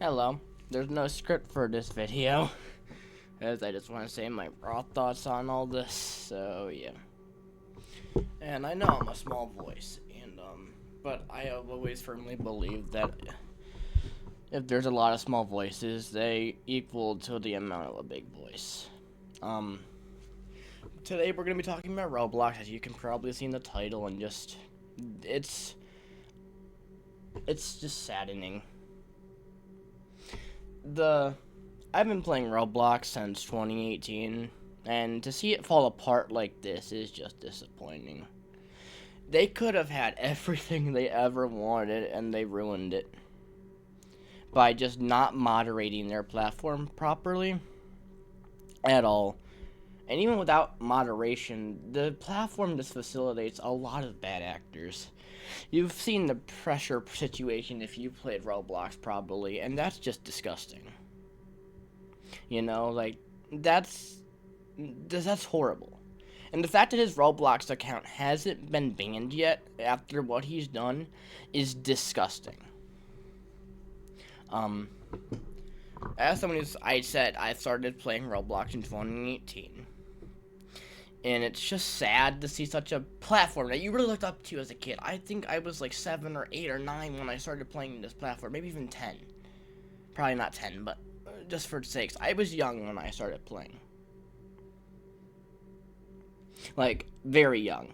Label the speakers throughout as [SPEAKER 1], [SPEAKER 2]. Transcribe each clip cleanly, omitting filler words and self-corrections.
[SPEAKER 1] Hello. There's no script for this video, as I just want to say my raw thoughts on all this, so yeah. And I know I'm a small voice, but I have always firmly believed that if there's a lot of small voices, they equal to the amount of a big voice. Um, Today we're gonna be talking about Roblox, as you can probably see in the title, and it's just saddening. I've been playing Roblox since 2018, and to see it fall apart like this is just disappointing. They could have had everything they ever wanted, and they ruined it by just not moderating their platform properly at all. And even without moderation, the platform just facilitates a lot of bad actors. You've seen the pressure situation if you played Roblox probably, and that's just disgusting. You know, like, that's horrible. And the fact that his Roblox account hasn't been banned yet after what he's done is disgusting. As someone I said, I started playing Roblox in 2018. And it's just sad to see such a platform that you really looked up to as a kid. I think I was like 7 or 8 or 9 when I started playing this platform. Maybe even 10. Probably not 10, but just for sakes. I was young when I started playing. Like, very young.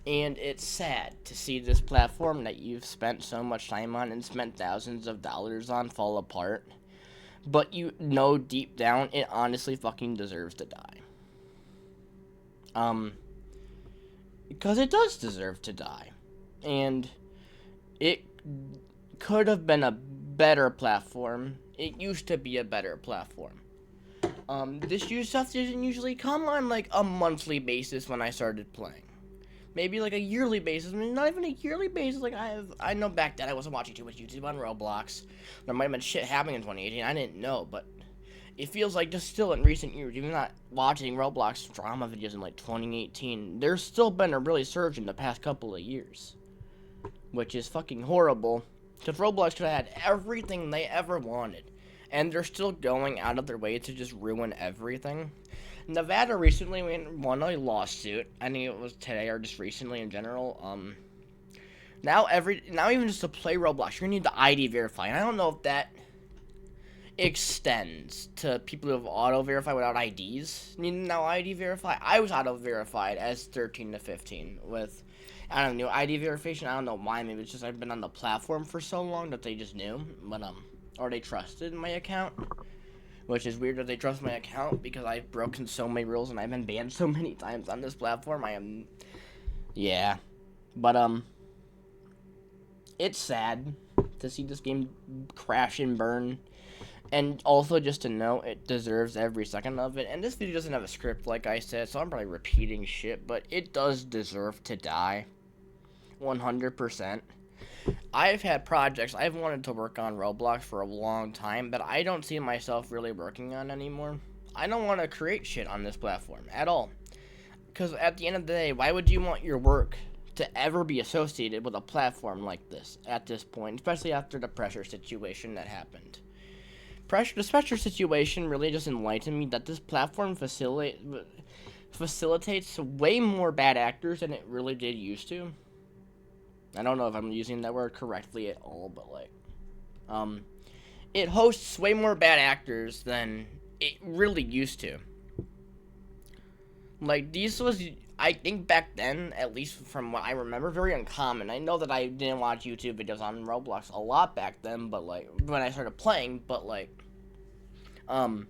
[SPEAKER 1] And it's sad to see this platform that you've spent so much time on and spent thousands of dollars on fall apart. But you know deep down it honestly fucking deserves to die. Because it does deserve to die. And it could have been a better platform. It used to be a better platform. This stuff didn't usually come on like a monthly basis when I started playing. Maybe like a yearly basis. I mean, not even a yearly basis. Like I know back then I wasn't watching too much YouTube on Roblox. There might have been shit happening in 2018. I didn't know, but it feels like just still in recent years, even not watching Roblox drama videos in like 2018, there's still been a really surge in the past couple of years. Which is fucking horrible. Because Roblox could have had everything they ever wanted. And they're still going out of their way to just ruin everything. Nevada recently won a lawsuit. I think it was today or just recently in general. Now even just to play Roblox, you're gonna need the ID verify. And I don't know if that extends to people who have auto-verified without IDs. Need to now ID verify. I was auto-verified as 13 to 15 with, I don't know, ID verification. I don't know why. Maybe it's just I've been on the platform for so long that they just knew. But, or they trusted my account. Which is weird that they trust my account because I've broken so many rules and I've been banned so many times on this platform. Yeah. But, it's sad to see this game crash and burn. And also just to know, it deserves every second of it. And this video doesn't have a script, like I said, so I'm probably repeating shit. But it does deserve to die. 100%. I've had projects I've wanted to work on Roblox for a long time, but I don't see myself really working on anymore. I don't want to create shit on this platform at all. Because at the end of the day, why would you want your work to ever be associated with a platform like this at this point, especially after the pressure situation that happened? The pressure situation really just enlightened me that this platform facilitates way more bad actors than it really did used to. I don't know if I'm using that word correctly at all, but like, it hosts way more bad actors than it really used to. Like, I think back then, at least from what I remember, very uncommon. I know that I didn't watch YouTube videos on Roblox a lot back then, but like, when I started playing, but like, or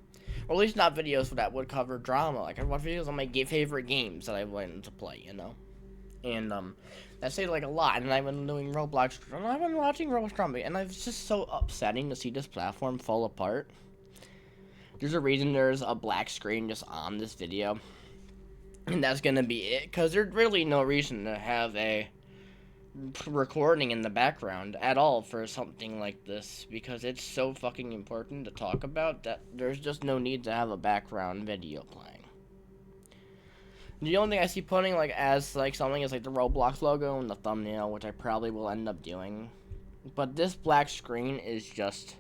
[SPEAKER 1] at least not videos that would cover drama. Like, I'd watch videos on my favorite games that I wanted to play, you know? And, that says like a lot, and I've been doing Roblox, and I've been watching Roblox drama, and it's just so upsetting to see this platform fall apart. There's a reason there's a black screen just on this video. And that's gonna be it, because there's really no reason to have a recording in the background at all for something like this, because it's so fucking important to talk about that there's just no need to have a background video playing. The only thing I see putting like as like something is like the Roblox logo and the thumbnail, which I probably will end up doing. But this black screen is just...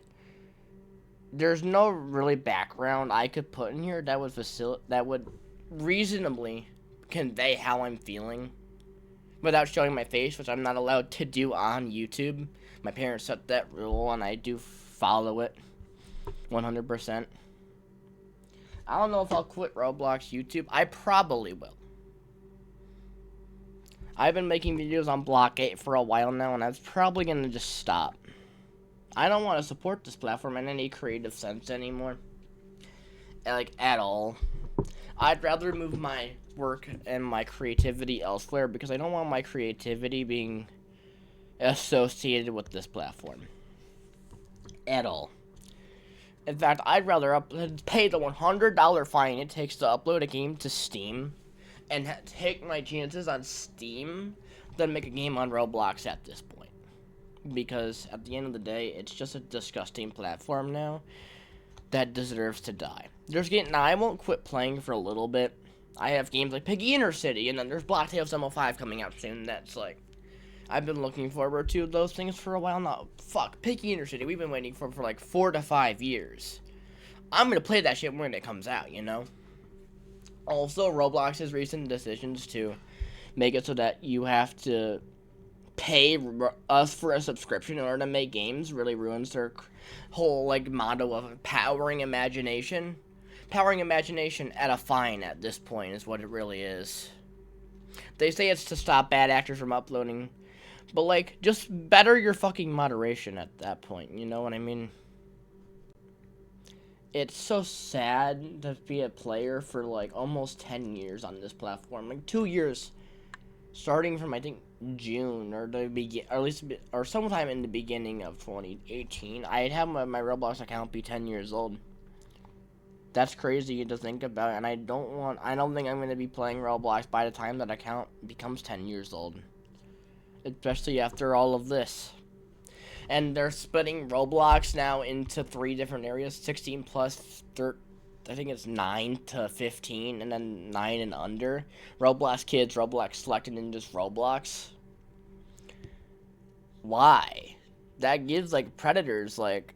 [SPEAKER 1] There's no really background I could put in here that would reasonably convey how I'm feeling without showing my face, which I'm not allowed to do on YouTube. My parents set that rule, and I do follow it 100%. I don't know if I'll quit Roblox YouTube. I probably will. I've been making videos on Block 8 for a while now, and that's probably going to just stop. I don't want to support this platform in any creative sense anymore. Like, at all. I'd rather move my work and my creativity elsewhere because I don't want my creativity being associated with this platform. At all. In fact, I'd rather pay the $100 fine it takes to upload a game to Steam and take my chances on Steam than make a game on Roblox at this point. Because at the end of the day, it's just a disgusting platform now that deserves to die. Now, I won't quit playing for a little bit. I have games like Piggy Inner City, and then there's Black Tails Demo 5 coming out soon. That's like, I've been looking forward to those things for a while now. Fuck, Piggy Inner City, we've been waiting for like 4 to 5 years. I'm gonna play that shit when it comes out, you know? Also, Roblox's recent decisions to make it so that you have to pay us for a subscription in order to make games really ruins their whole, like, motto of powering imagination. Powering imagination at a fine at this point is what it really is. They say it's to stop bad actors from uploading, but, like, just better your fucking moderation at that point, you know what I mean? It's so sad to be a player for, like, almost 10 years on this platform. Like, 2 years, starting from, I think, June, or sometime in the beginning of 2018, I'd have my Roblox account be 10 years old. That's crazy to think about, and I don't think I'm going to be playing Roblox by the time that account becomes 10 years old. Especially after all of this. And they're splitting Roblox now into 3 different areas, 16 plus, I think it's 9 to 15, and then 9 and under. Roblox Kids, Roblox Select, and then just Roblox. Why? That gives, like, predators, like,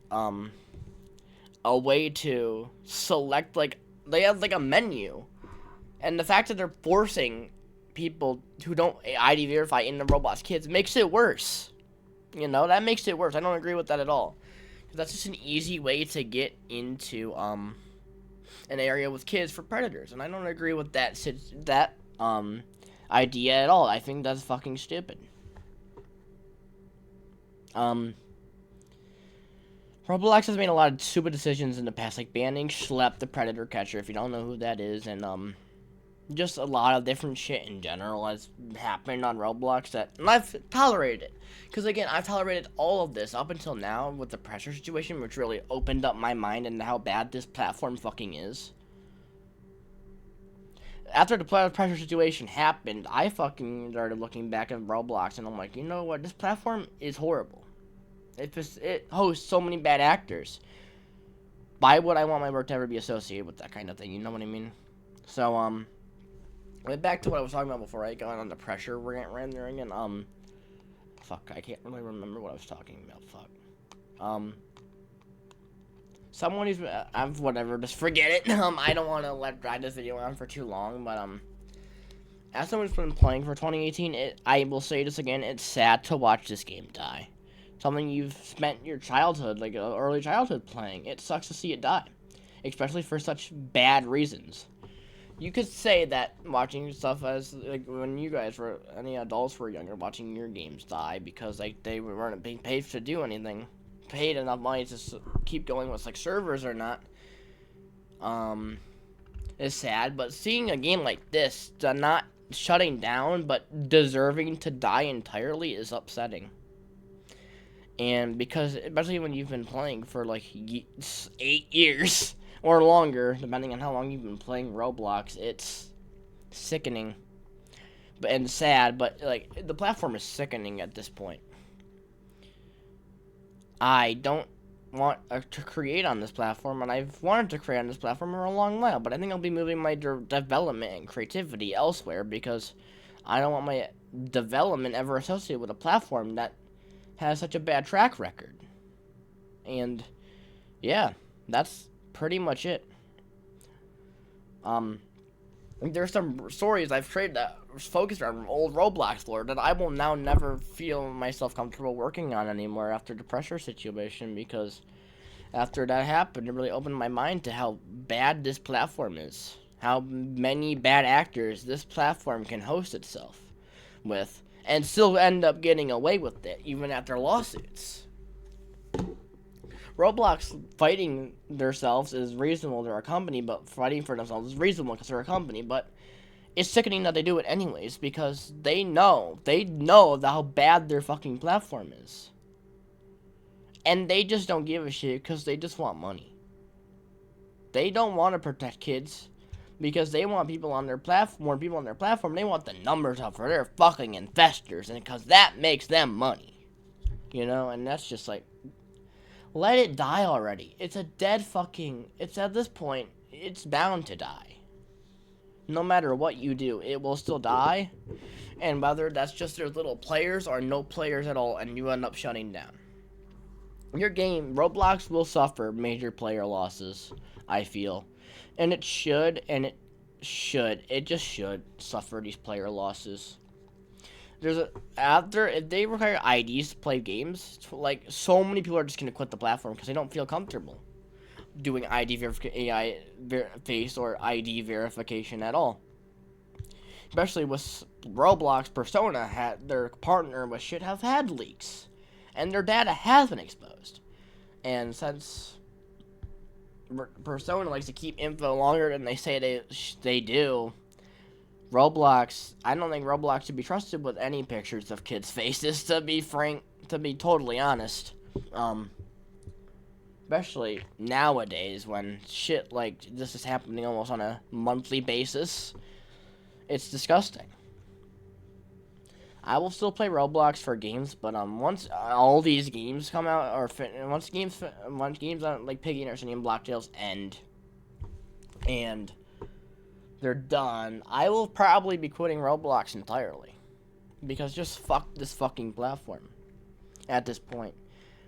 [SPEAKER 1] a way to select, like, they have, like, a menu. And the fact that they're forcing people who don't ID verify into Roblox Kids makes it worse. You know, that makes it worse. I don't agree with that at all. That's just an easy way to get into, an area with kids for predators. And I don't agree with that idea at all. I think that's fucking stupid. Roblox has made a lot of stupid decisions in the past, like banning Schlep the Predator Catcher, if you don't know who that is, and, just a lot of different shit in general has happened on Roblox and I've tolerated it. Because, again, I've tolerated all of this up until now with the pressure situation, which really opened up my mind into how bad this platform fucking is. After the pressure situation happened, I fucking started looking back at Roblox, and I'm like, you know what, this platform is horrible. It hosts so many bad actors. Why would I want my work to ever be associated with that kind of thing, you know what I mean? So, back to what I was talking about before I got on the pressure rendering, and, fuck, I can't really remember what I was talking about, fuck. Someone who's, whatever, just forget it. I don't want to drag this video on for too long, but, as someone who's been playing for 2018, I will say this again, it's sad to watch this game die. Something you've spent your childhood, like, early childhood playing. It sucks to see it die, especially for such bad reasons. You could say that watching stuff as, like, when you guys were, any adults were younger, watching your games die because, like, they weren't being paid to do anything. Paid enough money to keep going with, like, servers or not, is sad. But seeing a game like this, not shutting down, but deserving to die entirely is upsetting. And because, especially when you've been playing for, like, 8 years or longer, depending on how long you've been playing Roblox, it's sickening and sad, but, like, the platform is sickening at this point. I don't want to create on this platform, and I've wanted to create on this platform for a long while, but I think I'll be moving my development and creativity elsewhere because I don't want my development ever associated with a platform that has such a bad track record. And yeah, that's pretty much it. There's some stories I've created that focused on old Roblox lore that I will now never feel myself comfortable working on anymore after the pressure situation, because after that happened, it really opened my mind to how bad this platform is. How many bad actors this platform can host itself with, and still end up getting away with it, even after lawsuits. Roblox fighting themselves is reasonable. They're a company, but fighting for themselves is reasonable because they're a company. But it's sickening that they do it anyways, because they know how bad their fucking platform is, and they just don't give a shit because they just want money. They don't want to protect kids because they want people on their platform. More people on their platform. They want the numbers up for their fucking investors, and because that makes them money, and that's just like. Let it die already. It's a dead fucking... It's at this point, it's bound to die. No matter what you do, it will still die. And whether that's just their little players or no players at all, and you end up shutting down. Your game, Roblox, will suffer major player losses, I feel. And it should, it just should suffer these player losses. If they require IDs to play games, like, so many people are just gonna quit the platform because they don't feel comfortable doing face or ID verification at all. Especially with Roblox Persona, their partner with shit have had leaks, and their data has been exposed. And since Persona likes to keep info longer than they say they do. Roblox, I don't think Roblox should be trusted with any pictures of kids' faces, to be totally honest. Especially nowadays when shit like this is happening almost on a monthly basis. It's disgusting. I will still play Roblox for games, but once all these games come out, or once games like Piggy Nursery and Blocktails end, and they're done, I will probably be quitting Roblox entirely. Because just fuck this fucking platform. At this point.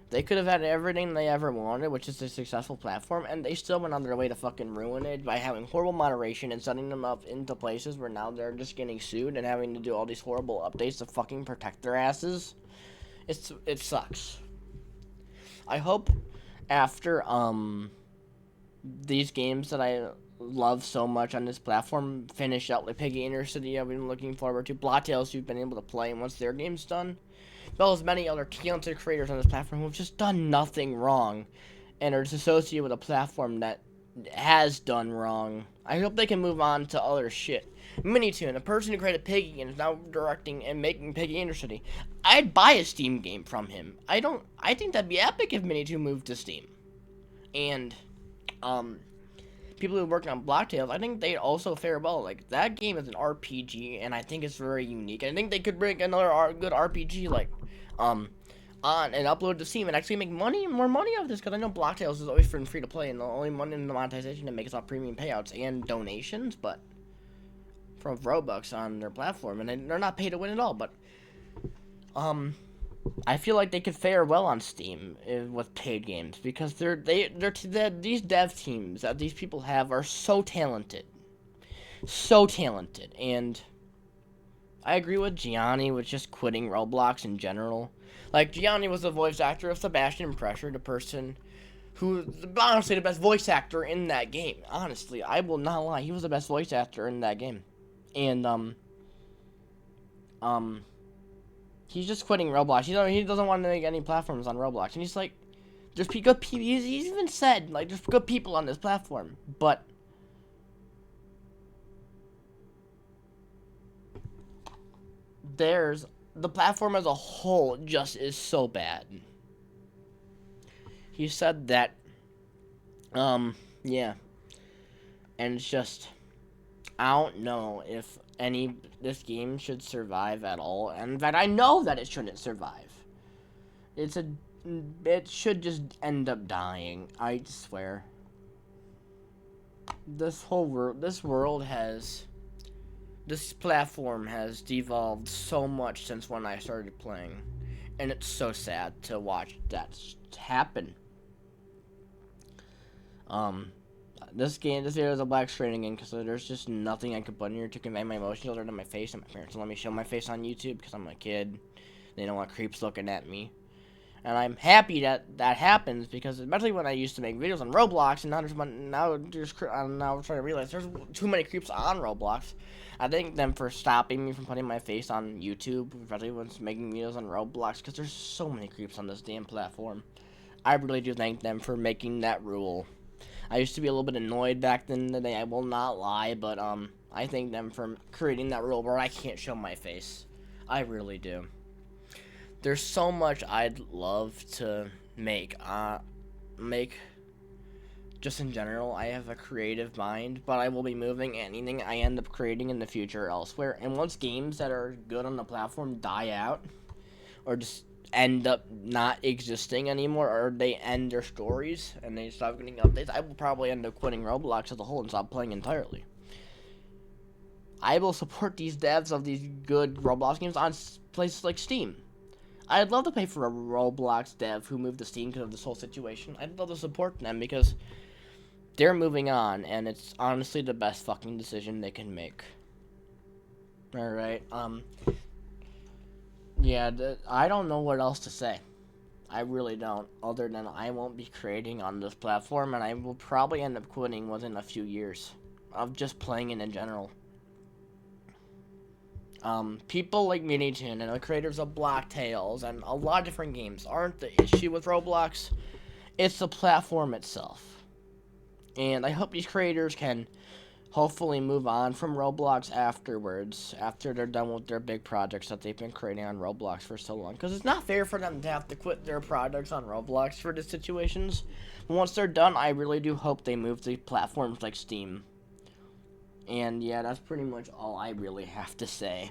[SPEAKER 1] They could have had everything they ever wanted, which is a successful platform, and they still went on their way to fucking ruin it by having horrible moderation and setting them up into places where now they're just getting sued and having to do all these horrible updates to fucking protect their asses. It sucks. I hope after, these games that I love so much on this platform finish out, like Piggy Inner City I've been looking forward to, Blocktails you've been able to play, and once their game's done, as well as many other talented creators on this platform who have just done nothing wrong and are associated with a platform that has done wrong. I hope they can move on to other shit. Minitoon, the person who created Piggy and is now directing and making Piggy Inner City, I'd buy a Steam game from him. I think that'd be epic if Minitoon moved to Steam. And people who work on Blocktails, I think they'd also fare well. Like, that game is an RPG, and I think it's very unique. I think they could bring another good RPG, like, on and upload to Steam and actually make more money off this, because I know Blocktails is always free to play, and the only money in the monetization that makes off premium payouts and donations, but from Robux on their platform, and they're not paid to win at all. But I feel like they could fare well on Steam with paid games, because these dev teams that these people have are so talented, and I agree with Gianni with just quitting Roblox in general. Like, Gianni was the voice actor of Sebastian Pressure, the person who, honestly, the best voice actor in that game. Honestly, I will not lie, he was the best voice actor in that game, and he's just quitting Roblox. He doesn't want to make any platforms on Roblox. And he's like, there's good people. He's even said, like, there's good people on this platform. But the platform as a whole just is so bad. He said that, yeah. And it's just, I don't know if this game should survive at all, and that I know that it shouldn't survive. It should just end up dying. I swear. This platform has devolved so much since when I started playing, and it's so sad to watch that happen. Um, this video is a black screen again because there's just nothing I can put in here to convey my emotions other than my face, and my parents don't let me show my face on YouTube because I'm a kid. They don't want creeps looking at me. And I'm happy that that happens because especially when I used to make videos on Roblox, and now I'm trying to realize there's too many creeps on Roblox. I thank them for stopping me from putting my face on YouTube, especially when making videos on Roblox, because there's so many creeps on this damn platform. I really do thank them for making that rule. I used to be a little bit annoyed back then in the day, I will not lie, but I thank them for creating that rule where I can't show my face. I really do. There's so much I'd love to make. Just in general, I have a creative mind, but I will be moving anything I end up creating in the future elsewhere. And once games that are good on the platform die out, or just end up not existing anymore, or they end their stories and they stop getting updates, I will probably end up quitting Roblox as a whole and stop playing entirely. I will support these devs of these good Roblox games on places like Steam. I'd love to pay for a Roblox dev who moved to Steam because of this whole situation. I'd love to support them because they're moving on, and it's honestly the best fucking decision they can make. Alright, yeah, I don't know what else to say. I really don't, other than I won't be creating on this platform, and I will probably end up quitting within a few years of just playing it in general. People like Mini-Chin and the creators of Blacktails and a lot of different games aren't the issue with Roblox. It's the platform itself. And I hope these creators can hopefully move on from Roblox afterwards, after they're done with their big projects that they've been creating on Roblox for so long. Because it's not fair for them to have to quit their projects on Roblox for these situations. But once they're done, I really do hope they move to platforms like Steam. And yeah, that's pretty much all I really have to say.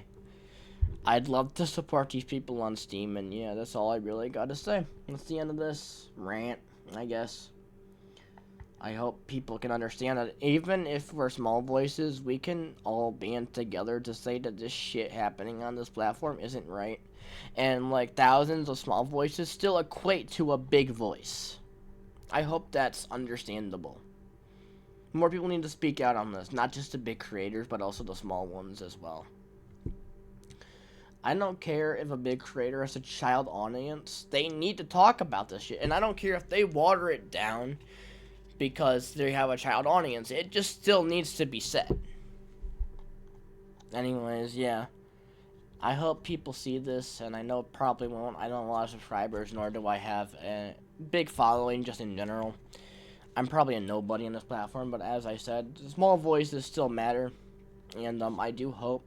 [SPEAKER 1] I'd love to support these people on Steam, and yeah, that's all I really gotta say. That's the end of this rant, I guess. I hope people can understand that even if we're small voices, we can all band together to say that this shit happening on this platform isn't right. And like thousands of small voices still equate to a big voice. I hope that's understandable. More people need to speak out on this, not just the big creators, but also the small ones as well. I don't care if a big creator has a child audience. They need to talk about this shit. And I don't care if they water it down because they have a child audience. It just still needs to be said. Anyways, yeah. I hope people see this, and I know it probably won't. I don't have a lot of subscribers, nor do I have a big following just in general. I'm probably a nobody on this platform, but as I said, small voices still matter, and I do hope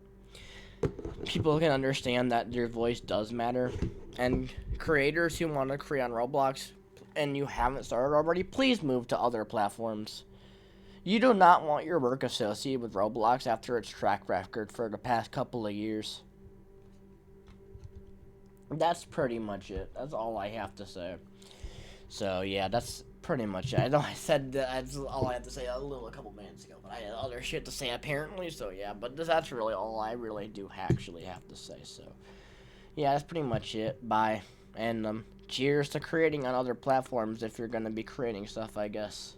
[SPEAKER 1] people can understand that their voice does matter. And creators who want to create on Roblox and you haven't started already, please move to other platforms. You do not want your work associated with Roblox after its track record for the past couple of years. That's pretty much it. That's all I have to say. So yeah, that's pretty much it. I know I said that's all I had to say a couple minutes ago, but I had other shit to say apparently, so yeah, but that's really all I really do actually have to say, so yeah, that's pretty much it. Bye. And cheers to creating on other platforms if you're gonna be creating stuff, I guess.